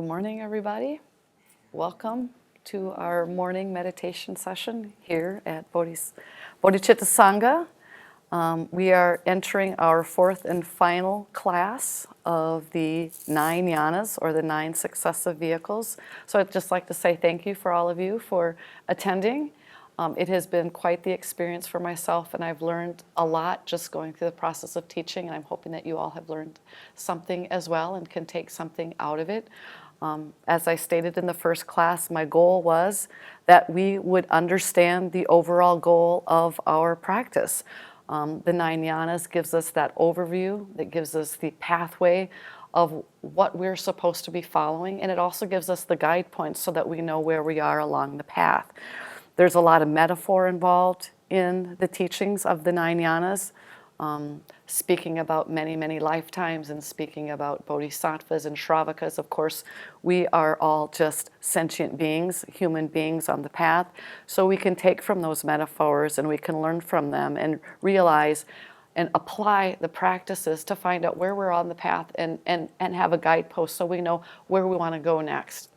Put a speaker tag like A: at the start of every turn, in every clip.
A: Good morning, everybody. Welcome to our morning meditation session here at Bodhicitta Sangha. We are entering our fourth and final class of the Nine Yanas, or the 9 successive vehicles. So I'd just like to say thank you for all of you for attending. It has been quite the experience for myself, and I've learned a lot just going through the process of teaching, and I'm hoping that you all have learned something as well and can take something out of it. As I stated in the first class, my goal was that we would understand the overall goal of our practice. The Nine Yanas gives us that overview, that gives us the pathway of what we're supposed to be following, and it also gives us the guide points so that we know where we are along the path. There's a lot of metaphor involved in the teachings of the Nine Yanas, speaking about many, many lifetimes and speaking about bodhisattvas and shravakas. Of course, we are all just sentient beings, human beings on the path, so we can take from those metaphors and we can learn from them and realize and apply the practices to find out where we're on the path and have a guidepost so we know where we want to go next.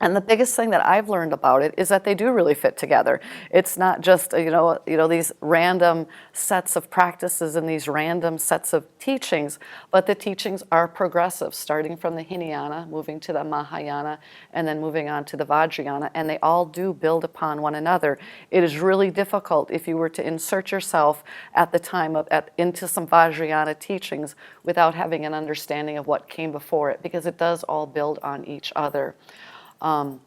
A: And the biggest thing that I've learned about it is that they do really fit together. It's not just these random sets of practices and these random sets of teachings, but the teachings are progressive, starting from the Hinayana, moving to the Mahayana, and then moving on to the Vajrayana, and they all do build upon one another. It is really difficult if you were to insert yourself at the time into some Vajrayana teachings without having an understanding of what came before it, because it does all build on each other. And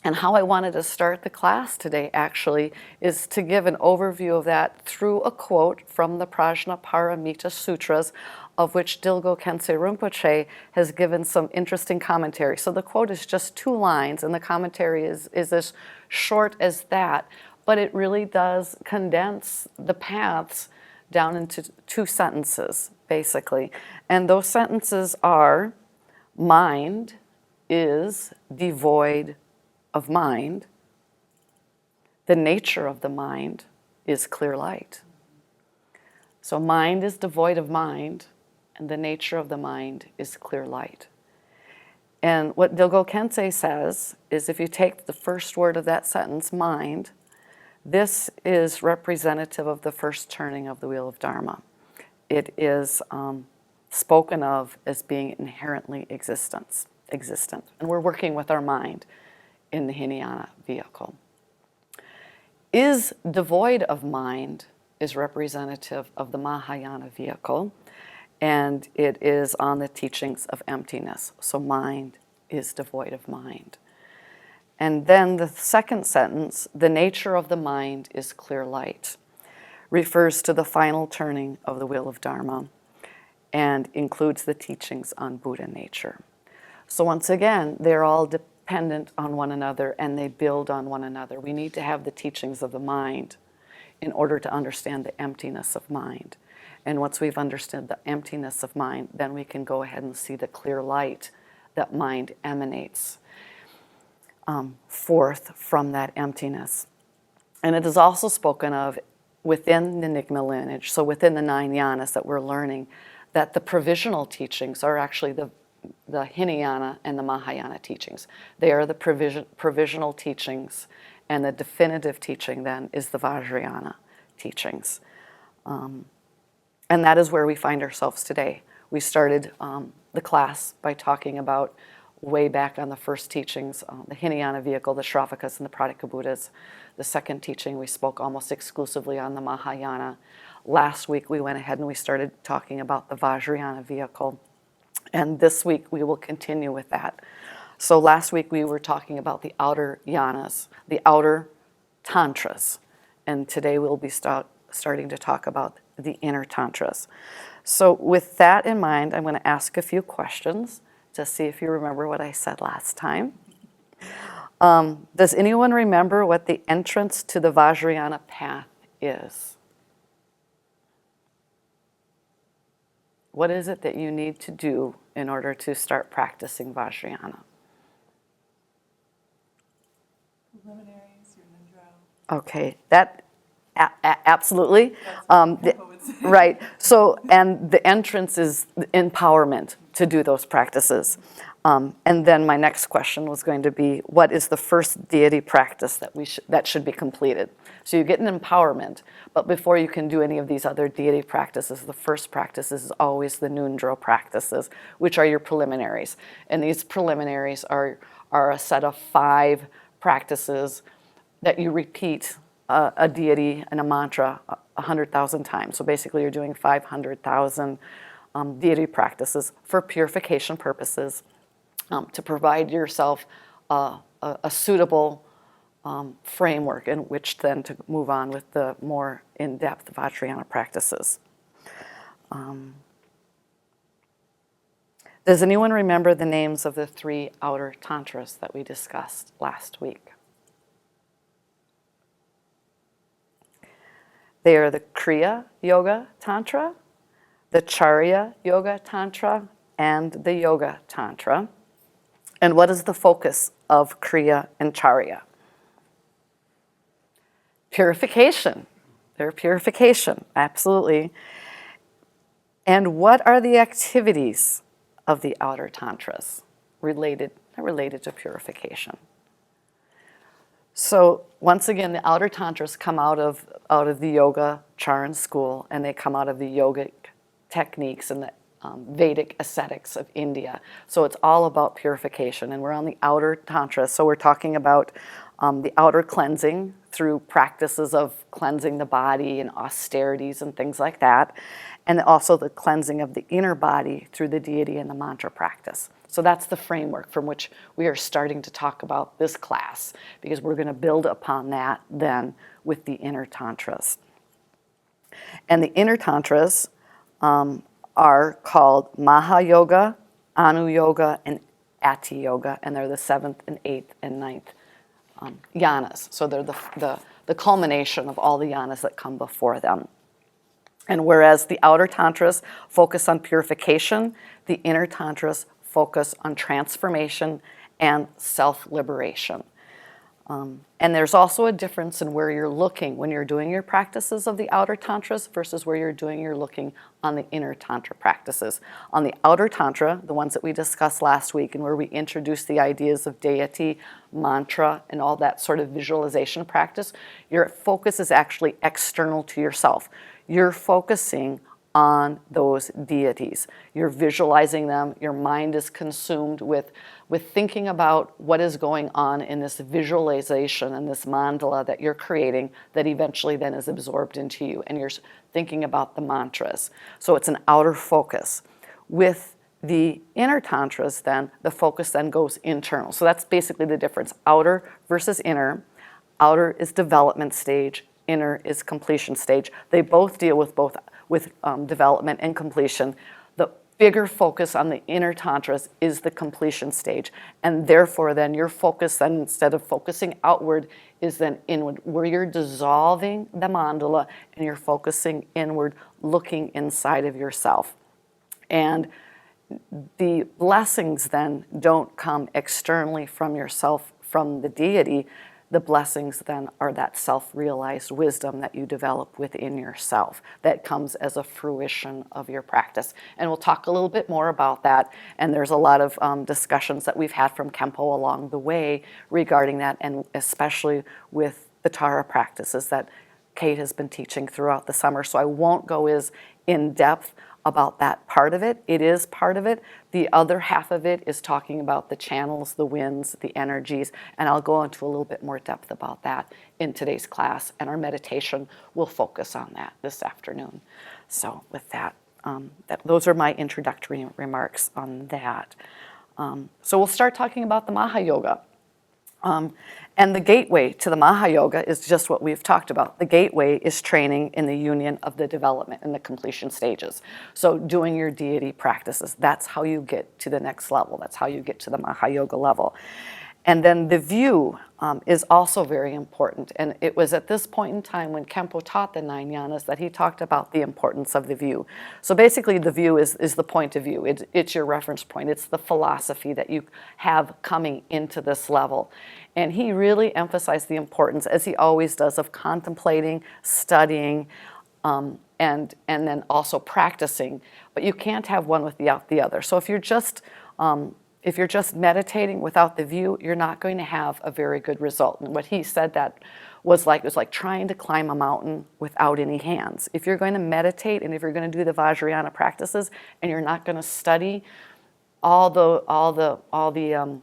A: how I wanted to start the class today actually is to give an overview of that through a quote from the Prajnaparamita Sutras, of which Dilgo Khyentse Rinpoche has given some interesting commentary. So the quote is just 2 lines, and the commentary is as short as that, but it really does condense the paths down into 2 sentences, basically. And those sentences are: mind is devoid of mind. The nature of the mind is clear light. So mind is devoid of mind, and the nature of the mind is clear light. And what Dilgo Khyentse says is, if you take the first word of that sentence, mind, this is representative of the first turning of the wheel of Dharma. It is spoken of as being inherently existent. And we're working with our mind in the Hinayana vehicle. Is devoid of mind is representative of the Mahayana vehicle, and it is on the teachings of emptiness. So mind is devoid of mind. And then the second sentence, the nature of the mind is clear light, refers to the final turning of the wheel of Dharma and includes the teachings on Buddha nature. So once again, they're all dependent on one another and they build on one another. We need to have the teachings of the mind in order to understand the emptiness of mind. And once we've understood the emptiness of mind, then we can go ahead and see the clear light that mind emanates forth from that emptiness. And it is also spoken of within the Nyingma lineage, so within the 9 yanas that we're learning, that the provisional teachings are actually the Hinayana and the Mahayana teachings. They are the provisional teachings, and the definitive teaching then is the Vajrayana teachings. And that is where we find ourselves today. We started the class by talking about, way back on the first teachings, the Hinayana vehicle, the Shravakas and the Pradika Buddhas. The second teaching, we spoke almost exclusively on the Mahayana. Last week we went ahead and we started talking about the Vajrayana vehicle. And this week we will continue with that. So last week we were talking about the outer yanas, the outer tantras. And today we'll be starting to talk about the inner tantras. So with that in mind, I'm going to ask a few questions to see if you remember what I said last time. Does anyone remember what the entrance to the Vajrayana path is? What is it that you need to do in order to start practicing Vajrayana?
B: Preliminaries, your nidra.
A: Okay, that absolutely.
B: That's what
A: Right. So, and the entrance is empowerment to do those practices. And then my next question was going to be, what is the first deity practice that should be completed? So you get an empowerment, but before you can do any of these other deity practices, the first practice is always the Nundro practices, which are your preliminaries. And these preliminaries are a set of 5 practices that you repeat a deity and a mantra 100,000 times. So basically you're doing 500,000 deity practices for purification purposes, to provide yourself a suitable framework in which then to move on with the more in-depth Vajrayana practices. Does anyone remember the names of the 3 outer tantras that we discussed last week? They are the Kriya Yoga Tantra, the Charya Yoga Tantra, and the Yoga Tantra. And what is the focus of Kriya and Charya? Purification. They're purification, absolutely. And what are the activities of the outer tantras related to purification? So once again, the outer tantras come out of the yoga Charan school, and they come out of the yogic techniques and the Vedic ascetics of India. So it's all about purification, and we're on the outer tantra. So we're talking about the outer cleansing through practices of cleansing the body and austerities and things like that, and also the cleansing of the inner body through the deity and the mantra practice. So that's the framework from which we are starting to talk about this class, because we're going to build upon that then with the inner tantras. And the inner tantras are called Maha Yoga, Anu Yoga, and Ati Yoga, and they're the 7th and 8th and 9th yanas. So they're the culmination of all the yanas that come before them. And whereas the outer tantras focus on purification, the inner tantras focus on transformation and self-liberation. And there's also a difference in where you're looking when you're doing your practices of the outer tantras versus where you're looking on the inner tantra practices. On the outer tantra, the ones that we discussed last week and where we introduced the ideas of deity, mantra, and all that sort of visualization practice, your focus is actually external to yourself. You're focusing on those deities. You're visualizing them. Your mind is consumed with thinking about what is going on in this visualization and this mandala that you're creating that eventually then is absorbed into you. And you're thinking about the mantras. So it's an outer focus. With the inner tantras then, the focus then goes internal. So that's basically the difference. Outer versus inner. Outer is development stage. Inner is completion stage. They both deal with development and completion. The bigger focus on the inner tantras is the completion stage, and therefore then your focus then, instead of focusing outward, is then inward, where you're dissolving the mandala and you're focusing inward, looking inside of yourself. And the blessings then don't come externally from yourself, from the deity. The blessings then are that self-realized wisdom that you develop within yourself that comes as a fruition of your practice. And we'll talk a little bit more about that. And there's a lot of discussions that we've had from Khenpo along the way regarding that, and especially with the Tara practices that Kate has been teaching throughout the summer. So I won't go as in depth about that part of it. It is part of it. The other half of it is talking about the channels, the winds, the energies, and I'll go into a little bit more depth about that in today's class, and our meditation will focus on that this afternoon. So with that, those are my introductory remarks on that. So we'll start talking about the Maha Yoga. And the gateway to the Maha Yoga is just what we've talked about. The gateway is training in the union of the development and the completion stages. So doing your deity practices, that's how you get to the next level. That's how you get to the Maha Yoga level. And then the view is also very important. And it was at this point in time when Khenpo taught the Nine Yanas that he talked about the importance of the view. So basically the view is the point of view. It's your reference point. It's the philosophy that you have coming into this level. And he really emphasized the importance, as he always does, of contemplating, studying, and then also practicing. But you can't have one without the other. So if you're just if you're just meditating without the view, you're not going to have a very good result. And what he said that was like, it was like trying to climb a mountain without any hands. If you're going to meditate and if you're going to do the Vajrayana practices and you're not going to study all the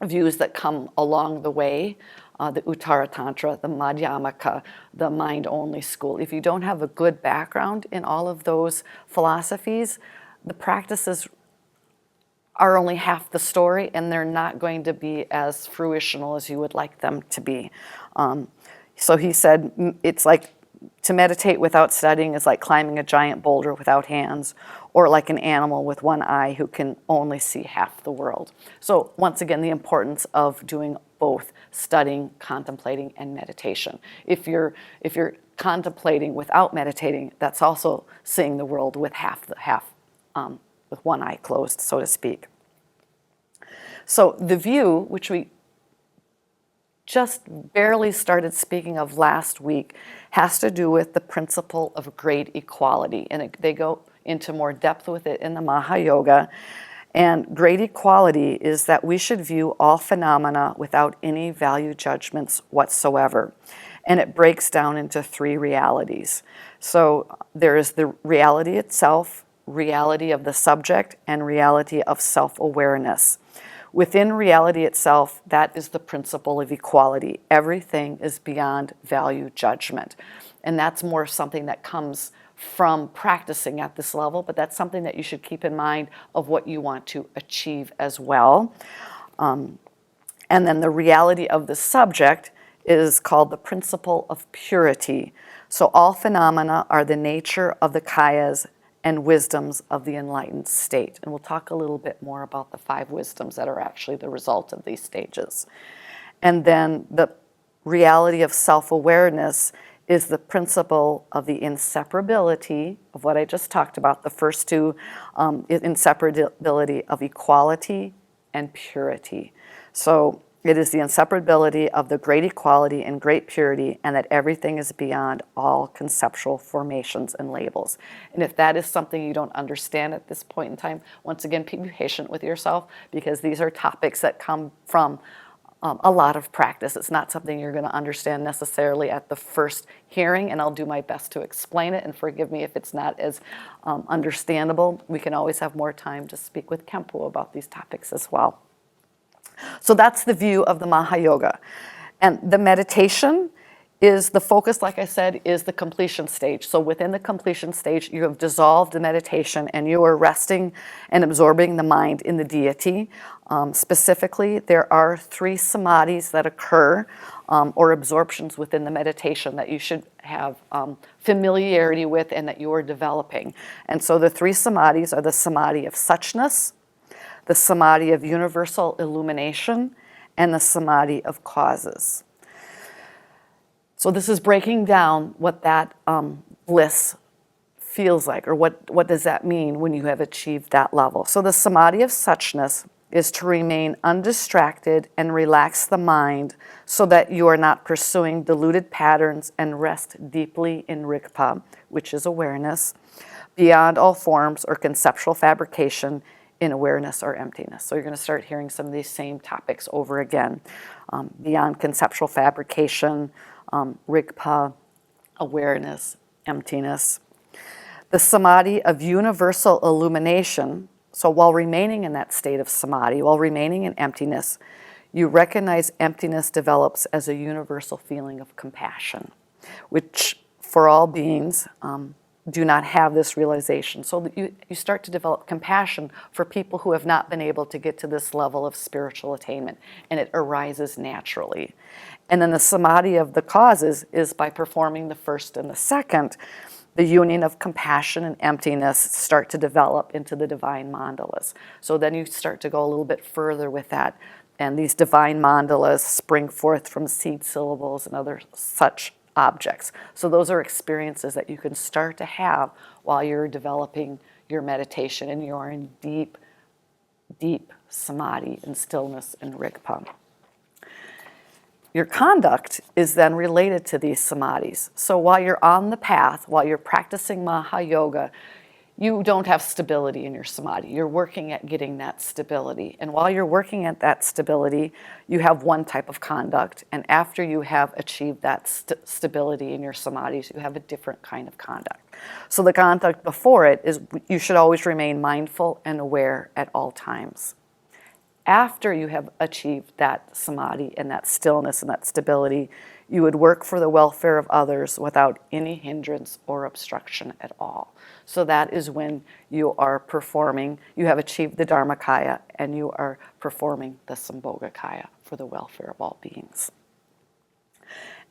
A: views that come along the way, the Uttara Tantra, the Madhyamaka, the mind-only school. If you don't have a good background in all of those philosophies, the practices are only half the story, and they're not going to be as fruitional as you would like them to be. So he said, it's like to meditate without studying is like climbing a giant boulder without hands, or like an animal with one eye who can only see half the world. So once again, the importance of doing both studying, contemplating, and meditation. If you're contemplating without meditating, that's also seeing the world with with one eye closed, so to speak. So the view, which we just barely started speaking of last week, has to do with the principle of great equality. And they go into more depth with it in the Maha Yoga. And great equality is that we should view all phenomena without any value judgments whatsoever. And it breaks down into three realities. So there is the reality itself, reality of the subject, and reality of self-awareness. Within reality itself, that is the principle of equality. Everything is beyond value judgment. And that's more something that comes from practicing at this level, but that's something that you should keep in mind of what you want to achieve as well. And then the reality of the subject is called the principle of purity. So all phenomena are the nature of the kayas and wisdoms of the enlightened state. And we'll talk a little bit more about the 5 wisdoms that are actually the result of these stages. And then the reality of self-awareness is the principle of the inseparability of what I just talked about, the first two, inseparability of equality and purity. So it is the inseparability of the great equality and great purity, and that everything is beyond all conceptual formations and labels. And if that is something you don't understand at this point in time, once again, be patient with yourself, because these are topics that come from a lot of practice. It's not something you're going to understand necessarily at the first hearing, and I'll do my best to explain it, and forgive me if it's not as understandable. We can always have more time to speak with Khenpo about these topics as well. So that's the view of the Maha Yoga. And the meditation is the focus, like I said, is the completion stage. So within the completion stage, you have dissolved the meditation and you are resting and absorbing the mind in the deity. Specifically, there are 3 samadhis that occur, or absorptions within the meditation that you should have familiarity with and that you are developing. And so the 3 samadhis are the samadhi of suchness, the samadhi of universal illumination, and the samadhi of causes. So this is breaking down what that bliss feels like, or what does that mean when you have achieved that level. So the samadhi of suchness is to remain undistracted and relax the mind so that you are not pursuing deluded patterns, and rest deeply in rigpa, which is awareness, beyond all forms or conceptual fabrication, in awareness or emptiness. So you're going to start hearing some of these same topics over again. Beyond conceptual fabrication, rigpa, awareness, emptiness. The samadhi of universal illumination. So while remaining in that state of samadhi, while remaining in emptiness, you recognize emptiness develops as a universal feeling of compassion, which for all beings do not have this realization. So that you start to develop compassion for people who have not been able to get to this level of spiritual attainment, and it arises naturally. And then the samadhi of the causes is by performing the first and the second, the union of compassion and emptiness start to develop into the divine mandalas. So then you start to go a little bit further with that, and these divine mandalas spring forth from seed syllables and other such objects. So those are experiences that you can start to have while you're developing your meditation and you're in deep, deep samadhi and stillness and rigpa. Your conduct is then related to these samadhis. So while you're on the path, while you're practicing Maha Yoga, you don't have stability in your samadhi. You're working at getting that stability. And while you're working at that stability, you have one type of conduct. And after you have achieved that stability in your samadhis, you have a different kind of conduct. So the conduct before it is you should always remain mindful and aware at all times. After you have achieved that samadhi and that stillness and that stability, you would work for the welfare of others without any hindrance or obstruction at all. So that is when you are performing, you have achieved the Dharmakaya and you are performing the Sambhogakaya for the welfare of all beings.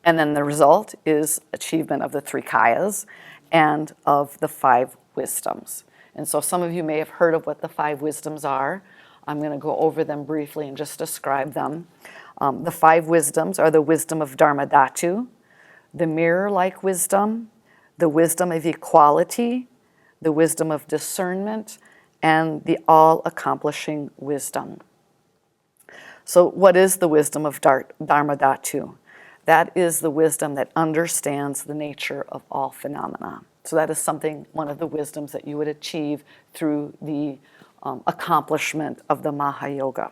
A: And then the result is achievement of the 3 kayas and of the 5 wisdoms. And so some of you may have heard of what the 5 wisdoms are. I'm going to go over them briefly and just describe them. The 5 wisdoms are the wisdom of Dharmadhatu, the mirror-like wisdom, the wisdom of equality, the wisdom of discernment, and the all-accomplishing wisdom. So what is the wisdom of Dharmadhatu? That is the wisdom that understands the nature of all phenomena. So that is something, one of the wisdoms that you would achieve through the accomplishment of the Maha Yoga.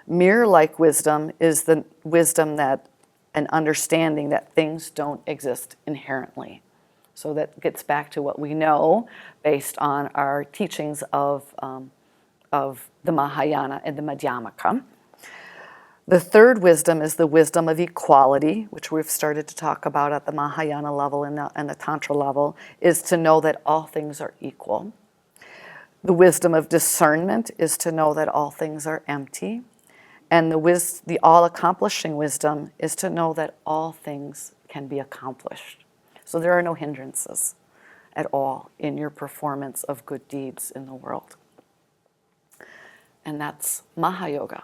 A: Mirror-like wisdom is the wisdom that an understanding that things don't exist inherently. So that gets back to what we know based on our teachings of the Mahayana and the Madhyamaka. The third wisdom is the wisdom of equality, which we've started to talk about at the Mahayana level and the Tantra level, is to know that all things are equal. The wisdom of discernment is to know that all things are empty. And the all-accomplishing wisdom is to know that all things can be accomplished. So there are no hindrances at all in your performance of good deeds in the world. And that's Maha Yoga.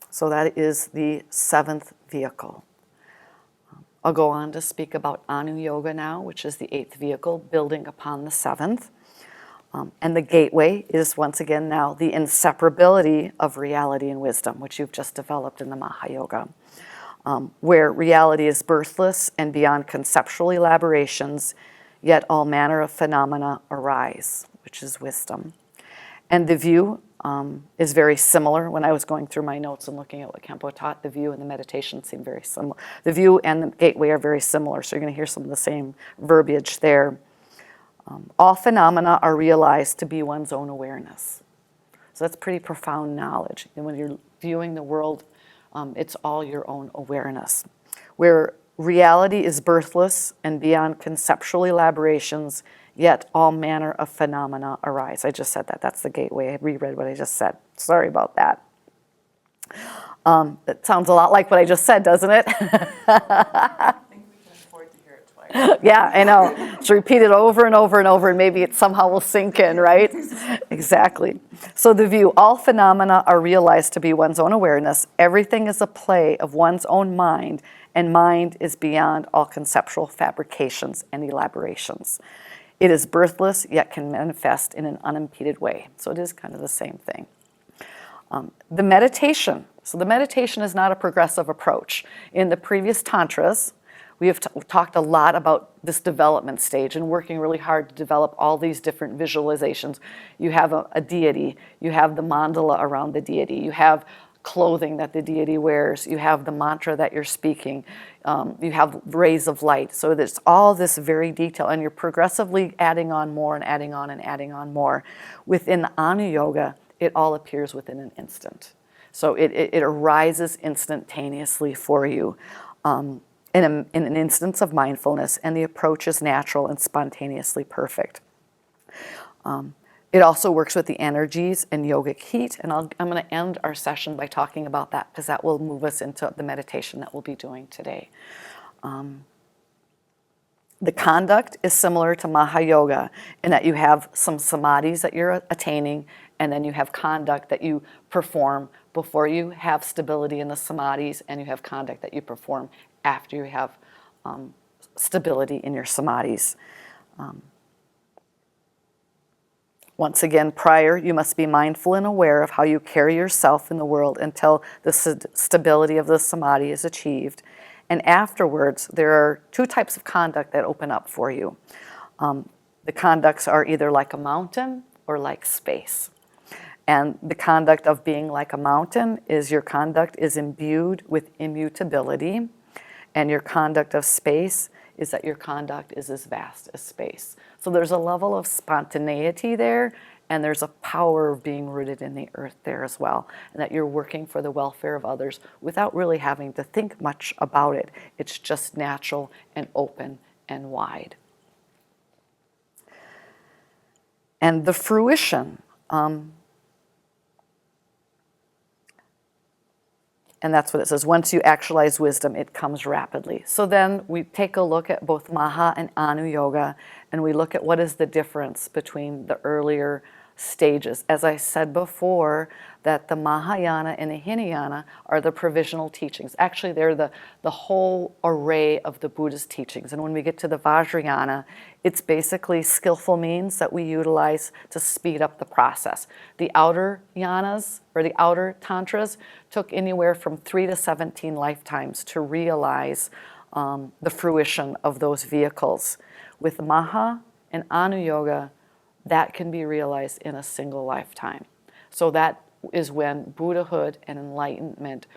A: So that is the 7th vehicle. I'll go on to speak about Anu Yoga now, which is the 8th vehicle, building upon the 7th. And the gateway is, once again, now the inseparability of reality and wisdom, which you've just developed in the Maha Yoga, where reality is birthless and beyond conceptual elaborations, yet all manner of phenomena arise, which is wisdom. And the view is very similar. When I was going through my notes and looking at what Khenpo taught, the view and the meditation seem very similar. The view and the gateway are very similar, so you're going to hear some of the same verbiage there. All phenomena are realized to be one's own awareness. So that's pretty profound knowledge. And when you're viewing the world, it's all your own awareness. Where reality is birthless and beyond conceptual elaborations, yet all manner of phenomena arise. I just said that. That's the gateway. I reread what I just said. Sorry about that. It sounds a lot like what I just said, doesn't it?
B: I think we can afford to hear it twice.
A: Yeah, I know. Just repeat it over and over and over, and maybe it somehow will sink in, right? Exactly. So the view, all phenomena are realized to be one's own awareness. Everything is a play of one's own mind, and mind is beyond all conceptual fabrications and elaborations. It is birthless, yet can manifest in an unimpeded way. So it is kind of the same thing. The meditation. So the meditation is not a progressive approach. In the previous tantras, we have talked a lot about this development stage and working really hard to develop all these different visualizations. You have a deity. You have the mandala around the deity. You have clothing that the deity wears. You have the mantra that you're speaking. You have rays of light. So there's all this very detail, and you're progressively adding on more and adding on and adding on more. Within the Anu Yoga, it all appears within an instant. So it arises instantaneously for you in an instance of mindfulness, and the approach is natural and spontaneously perfect. It also works with the energies and yogic heat, and I'm going to end our session by talking about that because that will move us into the meditation that we'll be doing today. The conduct is similar to Maha Yoga in that you have some samadhis that you're attaining, and then you have conduct that you perform before you have stability in the samadhis, and you have conduct that you perform after you have stability in your samadhis. Once again, prior, you must be mindful and aware of how you carry yourself in the world until the stability of the samadhi is achieved. And afterwards, there are 2 types of conduct that open up for you. The conducts are either like a mountain or like space. And the conduct of being like a mountain is your conduct is imbued with immutability, and your conduct of space is that your conduct is as vast as space. So there's a level of spontaneity there, and there's a power of being rooted in the earth there as well, and that you're working for the welfare of others without really having to think much about it. It's just natural and open and wide. And the fruition, and that's what it says. Once you actualize wisdom, it comes rapidly. So then we take a look at both Maha and Anu Yoga, and we look at what is the difference between the earlier stages. As I said before, that the Mahayana and the Hinayana are the provisional teachings. Actually, they're the whole array of the Buddha's teachings. And when we get to the Vajrayana, it's basically skillful means that we utilize to speed up the process. The outer yanas, or the outer tantras, took anywhere from 3 to 17 lifetimes to realize the fruition of those vehicles. With Maha and Anu Yoga, that can be realized in a single lifetime. So that is when Buddhahood and enlightenment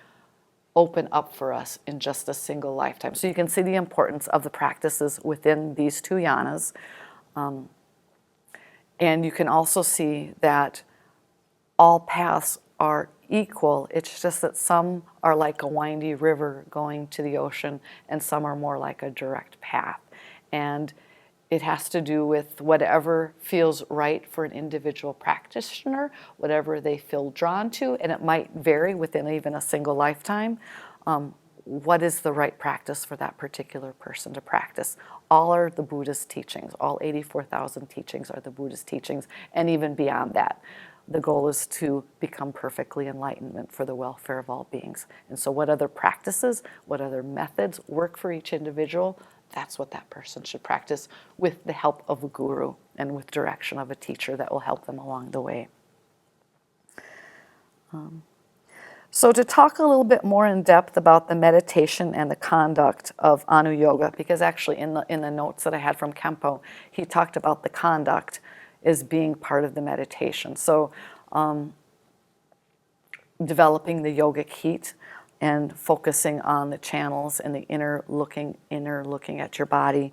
A: open up for us in just a single lifetime. So you can see the importance of the practices within these two yanas. And you can also see that all paths are equal. It's just that some are like a windy river going to the ocean, and some are more like a direct path. And it has to do with whatever feels right for an individual practitioner, whatever they feel drawn to, and it might vary within even a single lifetime. What is the right practice for that particular person to practice? All are the Buddha's teachings. All 84,000 teachings are the Buddha's teachings, and even beyond that. The goal is to become perfectly enlightenment for the welfare of all beings. And so what other practices, what other methods work for each individual, that's what that person should practice with the help of a guru and with direction of a teacher that will help them along the way. So to talk a little bit more in depth about the meditation and the conduct of Anu Yoga, because actually in the notes that I had from Khenpo, he talked about the conduct as being part of the meditation. So developing the yogic heat and focusing on the channels and the inner looking at your body.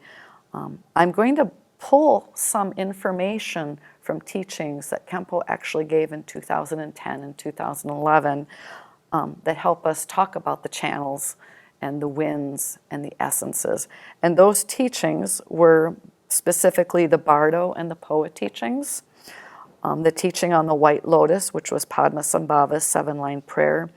A: I'm going to pull some information from teachings that Khenpo actually gave in 2010 and 2011 that help us talk about the channels and the winds and the essences. And those teachings were specifically the Bardo and the Poa teachings, the teaching on the White Lotus, which was Padmasambhava's 7-line prayer,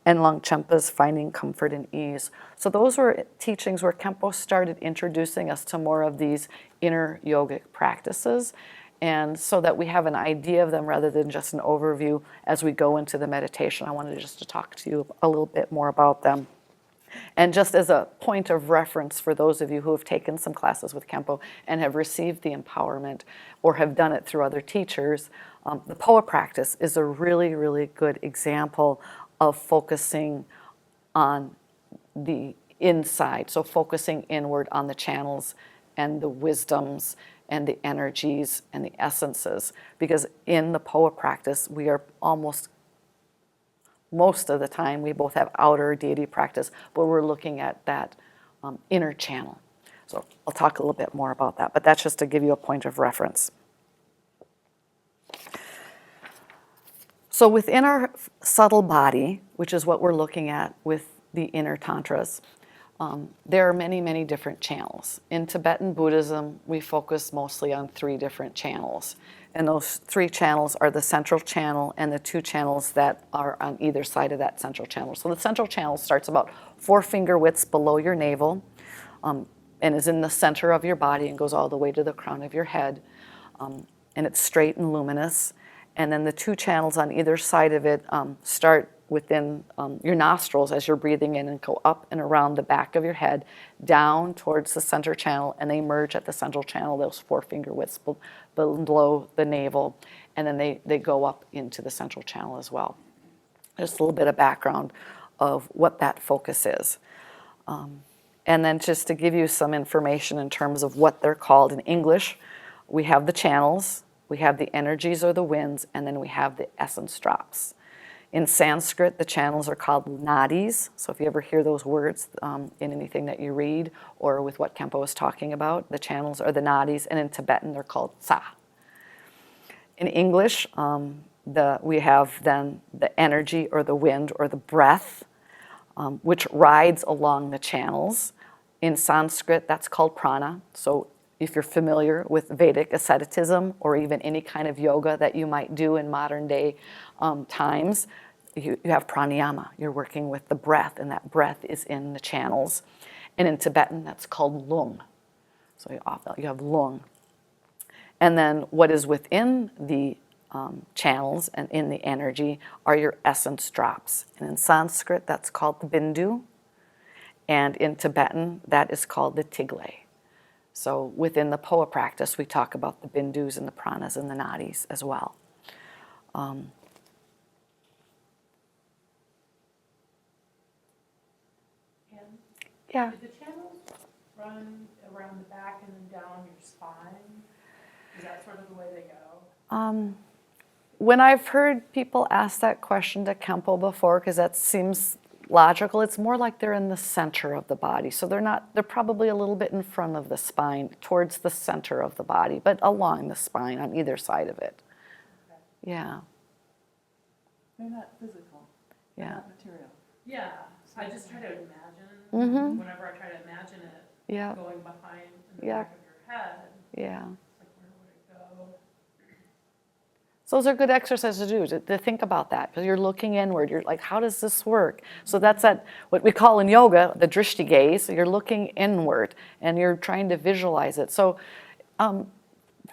A: and Longchenpa's Finding Comfort and Ease. So those were teachings where Khenpo started introducing us to more of these inner yogic practices, and so that we have an idea of them rather than just an overview as we go into the meditation. I wanted just to talk to you a little bit more about them. And just as a point of reference for those of you who have taken some classes with Khenpo and have received the empowerment or have done it through other teachers, the Poa practice is a really, really good example of focusing on the inside, so focusing inward on the channels and the wisdoms and the energies and the essences. Because in the Poa practice, we are most of the time, we both have outer deity practice, but we're looking at that inner channel. So I'll talk a little bit more about that, but that's just to give you a point of reference. So within our subtle body, which is what we're looking at with the inner tantras, there are many, many different channels. In Tibetan Buddhism, we focus mostly on 3 different channels. And those 3 channels are the central channel and the 2 channels that are on either side of that central channel. So the central channel starts about 4 finger widths below your navel and is in the center of your body and goes all the way to the crown of your head. And it's straight and luminous. And then the 2 channels on either side of it start within your nostrils as you're breathing in and go up and around the back of your head, down towards the center channel, and they merge at the central channel, those 4 finger widths below the navel, and then they go up into the central channel as well. Just a little bit of background of what that focus is. And then just to give you some information in terms of what they're called in English, we have the channels, we have the energies or the winds, and then we have the essence drops. In Sanskrit, the channels are called nadis. So if you ever hear those words in anything that you read or with what Khenpo was talking about, the channels are the nadis, and in Tibetan they're called sa. In English, we have then the energy or the wind or the breath, which rides along the channels. In Sanskrit, that's called prana. So if you're familiar with Vedic asceticism or even any kind of yoga that you might do in modern day times, you have pranayama. You're working with the breath, and that breath is in the channels. And in Tibetan, that's called lung. So you have lung. And then what is within the channels and in the energy are your essence drops. And in Sanskrit, that's called the bindu. And in Tibetan, that is called the tigle. So within the Poa practice, we talk about the bindus and the pranas and the nadis as well. Yeah.
B: Do the channels run around the back and then down your spine? Is that sort of the way they go?
A: When I've heard people ask that question to Khenpo before, because that seems logical, it's more like they're in the center of the body. So they're probably a little bit in front of the spine, towards the center of the body, but along the spine on either side of it.
B: Okay.
A: Yeah.
C: They're not physical. They're
A: Yeah.
C: not material.
B: Yeah, I just try to imagine,
A: Mm-hmm.
B: whenever I try to imagine it
A: Yeah.
B: going behind in the
A: Yeah.
B: back of your head,
A: Yeah.
B: it's like, where would it go?
A: So those are good exercises to do, to think about that, because you're looking inward. You're like, how does this work? So that's what we call in yoga, the drishti gaze. So you're looking inward, and you're trying to visualize it. So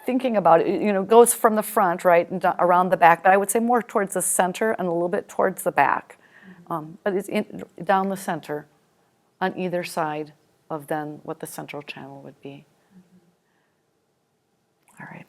A: thinking about it, goes from the front, right, and around the back, but I would say more towards the center and a little bit towards the back. But it's down the center on either side of then what the central channel would be. All right.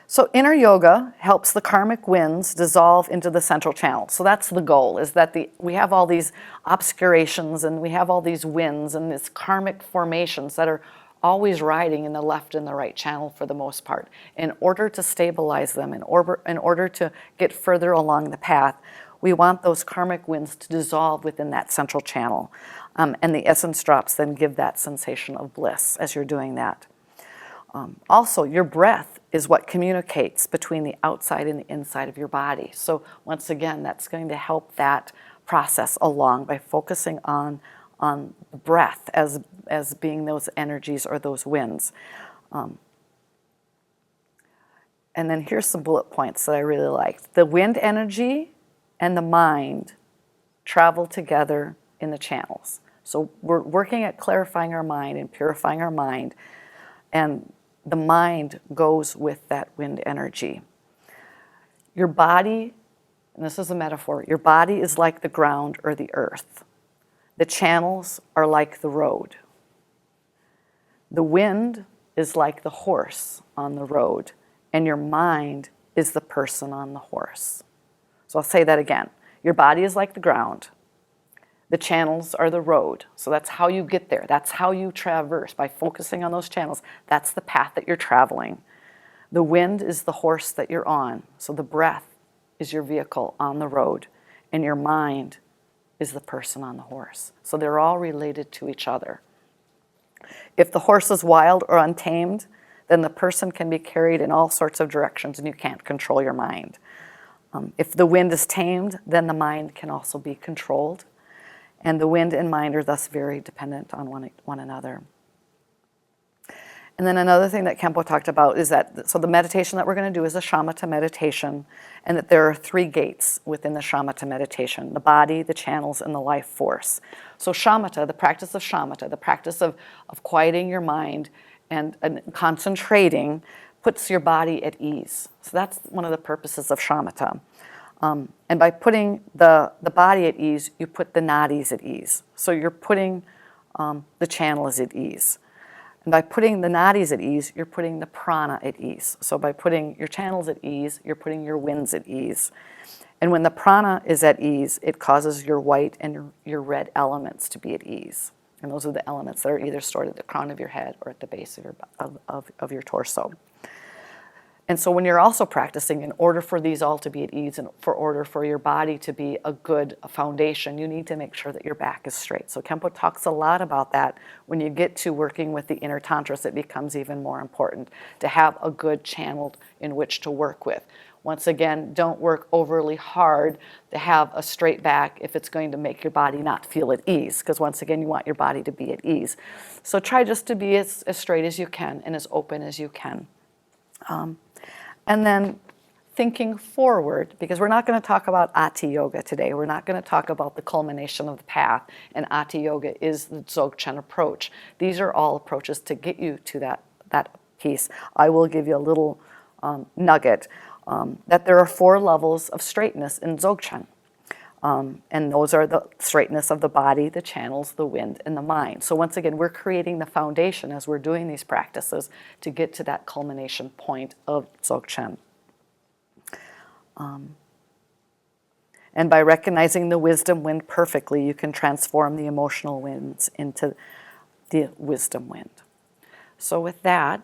A: So inner yoga helps the karmic winds dissolve into the central channel. So that's the goal, is that we have all these obscurations and we have all these winds and these karmic formations that are always riding in the left and the right channel for the most part. In order to stabilize them, in order to get further along the path, we want those karmic winds to dissolve within that central channel. And the essence drops then give that sensation of bliss as you're doing that. Also, your breath is what communicates between the outside and the inside of your body. So once again, that's going to help that process along by focusing on the breath as being those energies or those winds. And then here's some bullet points that I really liked. The wind energy and the mind travel together in the channels. So we're working at clarifying our mind and purifying our mind, and the mind goes with that wind energy. Your body, and this is a metaphor, your body is like the ground or the earth. The channels are like the road. The wind is like the horse on the road, and your mind is the person on the horse. So I'll say that again. Your body is like the ground. The channels are the road. So that's how you get there. That's how you traverse, by focusing on those channels. That's the path that you're traveling. The wind is the horse that you're on. So the breath is your vehicle on the road, and your mind is the person on the horse. So they're all related to each other. If the horse is wild or untamed, then the person can be carried in all sorts of directions and you can't control your mind. If the wind is tamed, then the mind can also be controlled. And the wind and mind are thus very dependent on one another. And then another thing that Khenpo talked about is that, so the meditation that we're going to do is a shamata meditation, and that there are 3 gates within the shamata meditation: the body, the channels, and the life force. So shamata, the practice of shamata, the practice of quieting your mind and concentrating, puts your body at ease. So that's one of the purposes of shamatha. And by putting the body at ease, you put the nadis at ease. So you're putting the channels at ease. And by putting the nadis at ease, you're putting the prana at ease. So by putting your channels at ease, you're putting your winds at ease. And when the prana is at ease, it causes your white and your red elements to be at ease. And those are the elements that are either stored at the crown of your head or at the base of your torso. And so when you're also practicing, in order for these all to be at ease and order for your body to be a good foundation, you need to make sure that your back is straight. So Khenpo talks a lot about that. When you get to working with the inner tantras, it becomes even more important to have a good channel in which to work with. Once again, don't work overly hard to have a straight back if it's going to make your body not feel at ease, because once again, you want your body to be at ease. So try just to be as straight as you can and as open as you can. And then thinking forward, because we're not going to talk about Ati Yoga today. We're not going to talk about the culmination of the path, and Ati Yoga is the Dzogchen approach. These are all approaches to get you to that piece. I will give you a little nugget that there are 4 levels of straightness in Dzogchen. And those are the straightness of the body, the channels, the wind, and the mind. So once again, we're creating the foundation as we're doing these practices to get to that culmination point of Dzogchen. And by recognizing the wisdom wind perfectly, you can transform the emotional winds into the wisdom wind. So with that,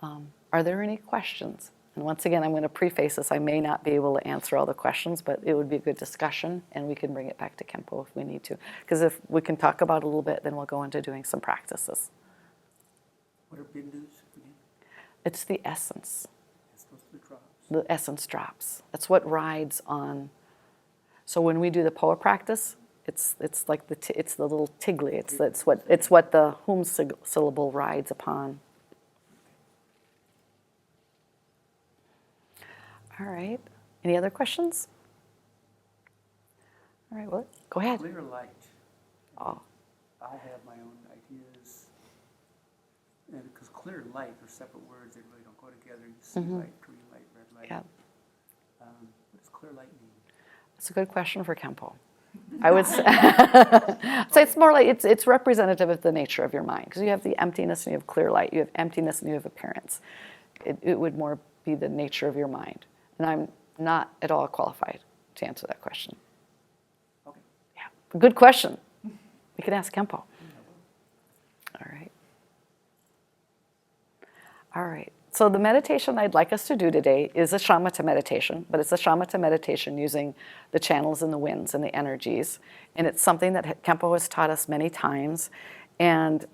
A: are there any questions? And once again, I'm going to preface this. I may not be able to answer all the questions, but it would be a good discussion, and we can bring it back to Khenpo if we need to. Because if we can talk about it a little bit, then we'll go into doing some practices.
D: What are bindus again?
A: It's the essence.
D: It's those the drops.
A: The essence drops. That's what rides on. So when we do the Poa practice, it's like it's the little tigli. It's what the hum syllable rides upon. All right. Any other questions? All right. Well, go ahead.
D: Clear light.
A: Oh.
D: I have my own ideas. And because clear and light are separate words, they really don't go together. You see light, green light, red light.
A: Yeah.
D: What does clear light mean?
A: That's a good question for Khenpo. I would say, so it's more like it's representative of the nature of your mind, because you have the emptiness and you have clear light. You have emptiness and you have appearance. It would more be the nature of your mind. And I'm not at all qualified to answer that question.
D: Okay.
A: Yeah, good question. We can ask Khenpo. All right. All right. So the meditation I'd like us to do today is a shamata meditation, but it's a shamata meditation using the channels and the winds and the energies. And it's something that Khenpo has taught us many times. And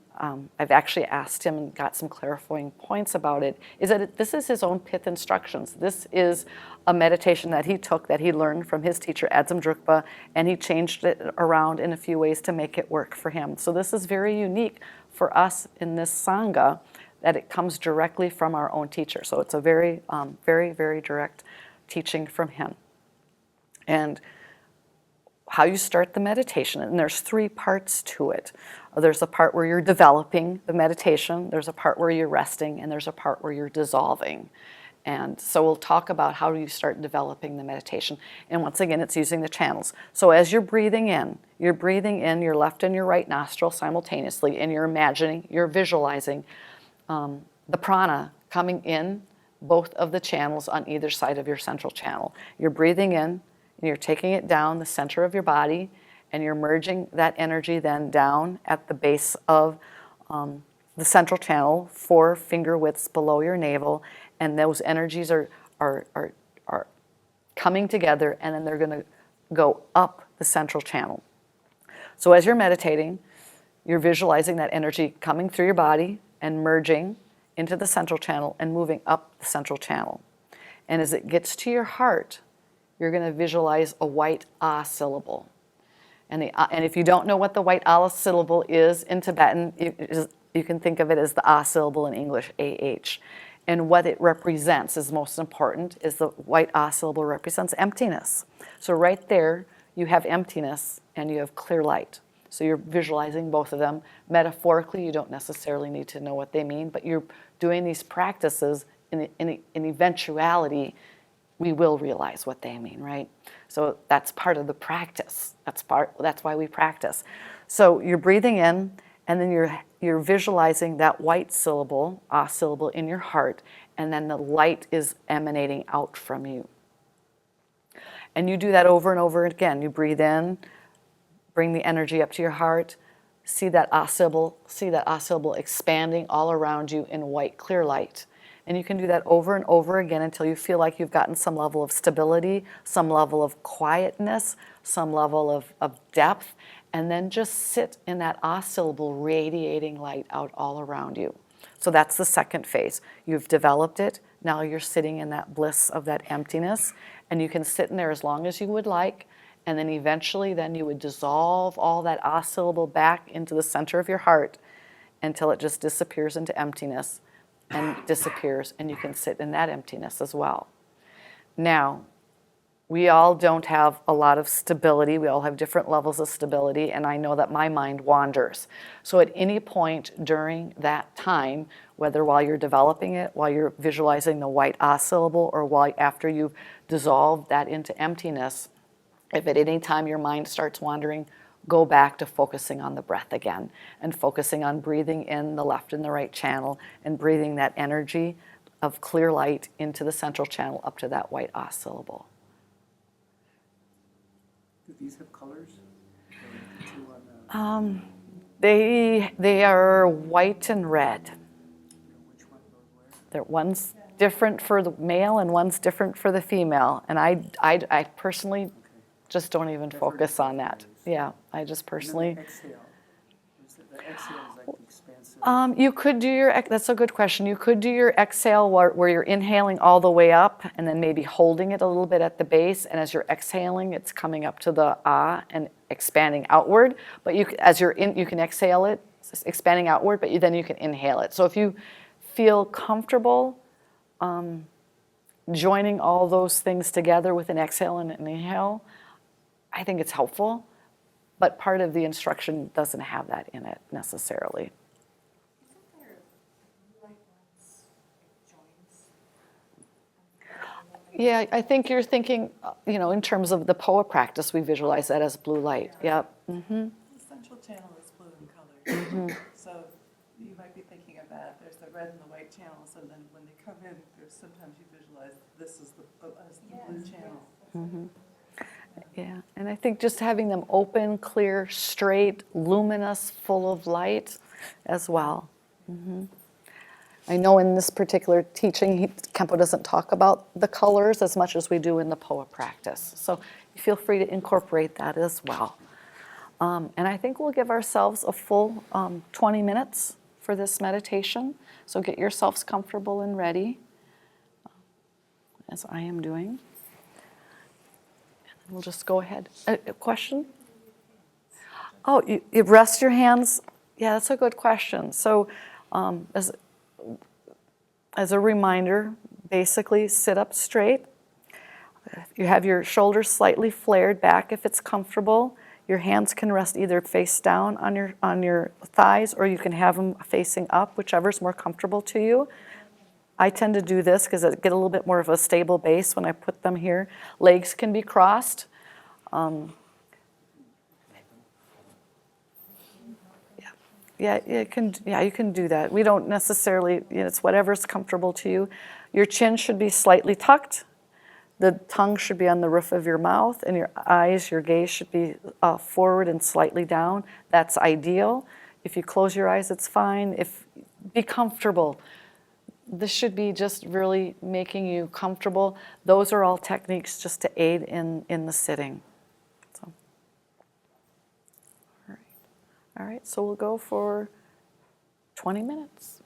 A: I've actually asked him and got some clarifying points about it, is that this is his own pith instructions. This is a meditation that he took, that he learned from his teacher, Adzam Drukpa, and he changed it around in a few ways to make it work for him. So this is very unique for us in this Sangha, that it comes directly from our own teacher. So it's a very, very, very direct teaching from him. And how you start the meditation, and there's 3 parts to it. There's a part where you're developing the meditation, there's a part where you're resting, and there's a part where you're dissolving. And so we'll talk about how you start developing the meditation. And once again, it's using the channels. So as you're breathing in your left and your right nostril simultaneously, and you're imagining, you're visualizing the prana coming in both of the channels on either side of your central channel. You're breathing in, and you're taking it down the center of your body, and you're merging that energy then down at the base of the central channel, 4 finger widths below your navel, and those energies are coming together, and then they're going to go up the central channel. So as you're meditating, you're visualizing that energy coming through your body and merging into the central channel and moving up the central channel. And as it gets to your heart, you're going to visualize a white ah syllable. And if you don't know what the white ah syllable is in Tibetan, you can think of it as the ah syllable in English, ah. And what it represents is most important, is the white ah syllable represents emptiness. So right there, you have emptiness and you have clear light. So you're visualizing both of them. Metaphorically, you don't necessarily need to know what they mean, but you're doing these practices in eventuality, we will realize what they mean, right? So that's part of the practice. That's why we practice. So you're breathing in, and then you're visualizing that white syllable, ah syllable, in your heart, and then the light is emanating out from you. And you do that over and over again. You breathe in, bring the energy up to your heart, see that oscillable expanding all around you in white clear light. And you can do that over and over again until you feel like you've gotten some level of stability, some level of quietness, some level of depth, and then just sit in that oscillable radiating light out all around you. So that's the second phase. You've developed it. Now you're sitting in that bliss of that emptiness, and you can sit in there as long as you would like, and then eventually then you would dissolve all that oscillable back into the center of your heart until it just disappears into emptiness and disappears, and you can sit in that emptiness as well. Now, we all don't have a lot of stability. We all have different levels of stability, and I know that my mind wanders. So at any point during that time, whether while you're developing it, while you're visualizing the white oscillable, or while after you've dissolved that into emptiness, if at any time your mind starts wandering, go back to focusing on the breath again and focusing on breathing in the left and the right channel and breathing that energy of clear light into the central channel up to that white oscillable.
D: Do these have colors? The two on
A: They are white and red.
D: which one goes where?
A: One's different for the male and one's different for the female. And I personally just don't even focus on that. Yeah, I just personally.
D: And then the exhale. The exhale is like the expansive.
A: You could do your, that's a good question. You could do your exhale where you're inhaling all the way up and then maybe holding it a little bit at the base. And as you're exhaling, it's coming up to the ah and expanding outward. But you, as you're in, you can exhale it, expanding outward, but then you can inhale it. So if you feel comfortable joining all those things together with an exhale and an inhale, I think it's helpful. But part of the instruction doesn't have that in it necessarily. Yeah, I think you're thinking, in terms of the POA practice, we visualize that as blue light. Yep. Mm-hmm.
C: The central channel is blue in color. So you might be thinking of that. There's the red and the white channels, and then when they come in, there's sometimes you visualize this is the blue channel.
A: Mm-hmm. Yeah, and I think just having them open, clear, straight, luminous, full of light as well. Mm-hmm. I know in this particular teaching, Khenpo doesn't talk about the colors as much as we do in the POA practice. So feel free to incorporate that as well. And I think we'll give ourselves a full 20 minutes for this meditation. So get yourselves comfortable and ready, as I am doing. And we'll just go ahead. A question? Oh, you rest your hands? Yeah, that's a good question. So as a reminder, basically sit up straight. You have your shoulders slightly flared back if it's comfortable. Your hands can rest either face down on your thighs, or you can have them facing up, whichever's more comfortable to you. I tend to do this because I get a little bit more of a stable base when I put them here. Legs can be crossed. Yeah, you can do that. We don't necessarily, it's whatever's comfortable to you. Your chin should be slightly tucked. The tongue should be on the roof of your mouth, and your eyes, your gaze should be forward and slightly down. That's ideal. If you close your eyes, it's fine. Be comfortable. This should be just really making you comfortable. Those are all techniques just to aid in the sitting. All right, so we'll go for 20 minutes.